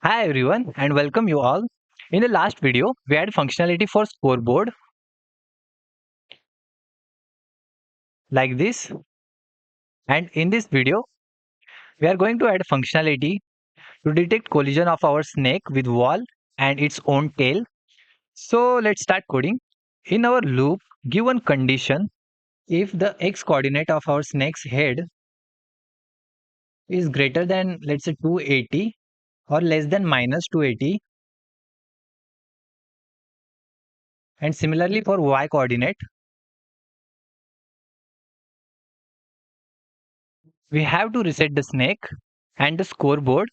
Hi everyone and welcome you all. In the last video, we had functionality for scoreboard like this, and in this video, we are going to add functionality to detect collision of our snake with wall and its own tail. So let's start coding. In our loop, give one condition: if the x coordinate of our snake's head is greater than, let's say, 280 or less than minus 280, and similarly for y coordinate, we have to reset the snake and the scoreboard.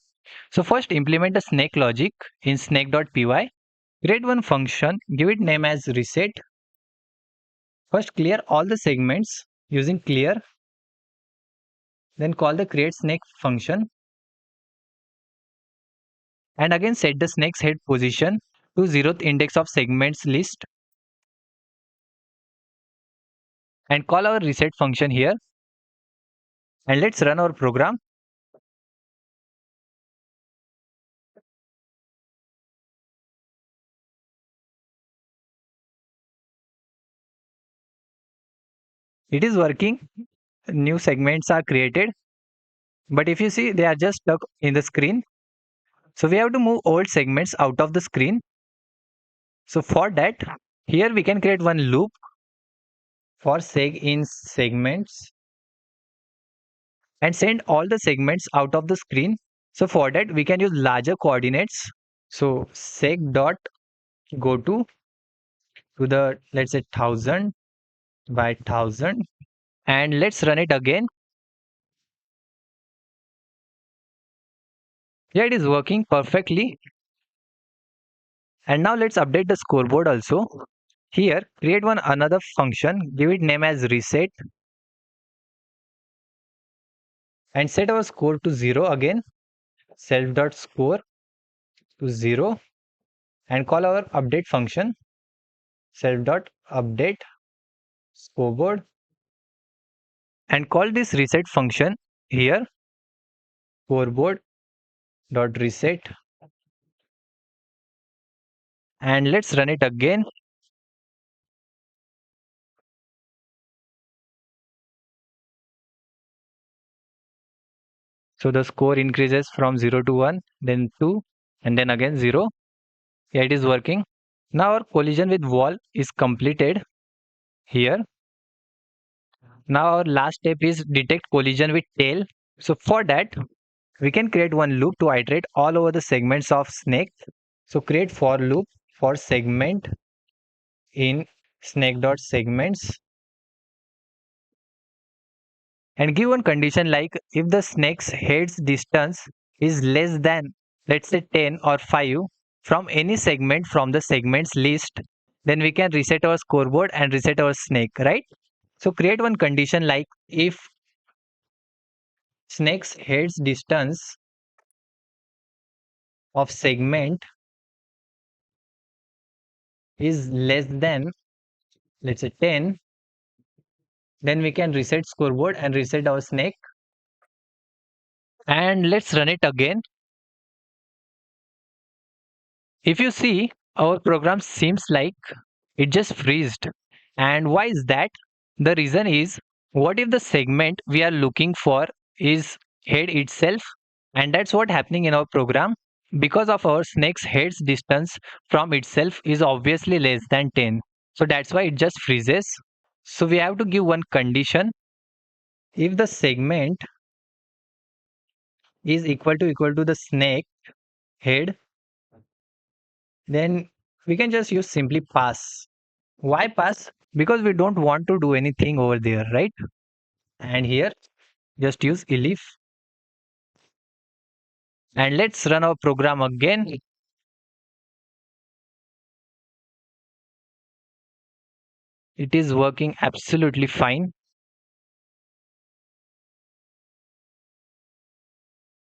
So first implement the snake logic in snake.py. Create one function, give it name as reset. First clear all the segments using clear, then call the create snake function and again set the snake's head position to 0th index of segments list and call our reset function here, and let's run our program. It is working. New segments are created, but if you see they are just stuck in the screen. So we have to move old segments out of the screen. So for that, here we can create one loop for seg in segments and send all the segments out of the screen. So for that we can use larger coordinates. So seg dot go to the, let's say, 1000 by 1000, and let's run it again. Yeah, it is working perfectly. And now let's update the scoreboard also. Here create one another function, give it name as reset, and set our score to 0 again. Self dot score to 0 and call our update function self dot update scoreboard and call this reset function here scoreboard dot reset, and let's run it again. So the score increases from 0 to 1, then 2, and then again 0. Yeah, it is working. Now our collision with wall is completed here. Now our last step is detect collision with tail. So for that, we can create one loop to iterate all over the segments of snake. So create for loop for segment in snake.segments and give one condition like if the snake's head's distance is less than, let's say, 10 or 5 from any segment from the segments list, then we can reset our scoreboard and reset our snake, right? So create one condition like if snake's head's distance of segment is less than, let's say, 10, then we can reset scoreboard and reset our snake. And let's run it again. If you see, our program seems like it just freezed. And why is that? The reason is, what if the segment we are looking for is head itself? And that's what happening in our program. Because of our snake's head's distance from itself is obviously less than 10. So that's why it just freezes. So we have to give one condition. If the segment is equal to the snake head, then we can just use simply pass. Why pass? Because we don't want to do anything over there, right? And here just use elif, and let's run our program again. It is working absolutely fine.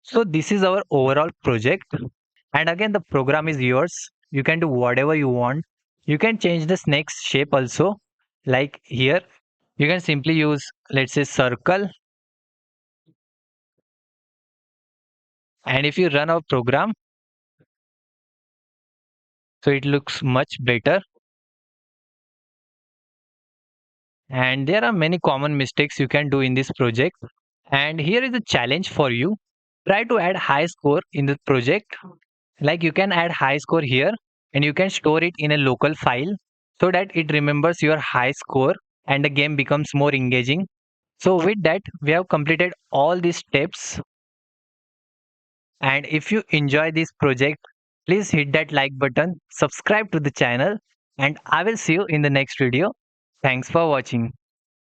So this is our overall project, and again the program is yours. You can do whatever you want. You can change the snake's shape also, like here you can simply use, let's say, circle, and if you run our program, so it looks much better. And there are many common mistakes you can do in this project. And here is a challenge for you. Try to add high score in the project. Like you can add high score here and you can store it in a local file so that it remembers your high score and the game becomes more engaging. So with that, we have completed all these steps. And if you enjoy this project, please hit that like button, subscribe to the channel, and I will see you in the next video. Thanks for watching.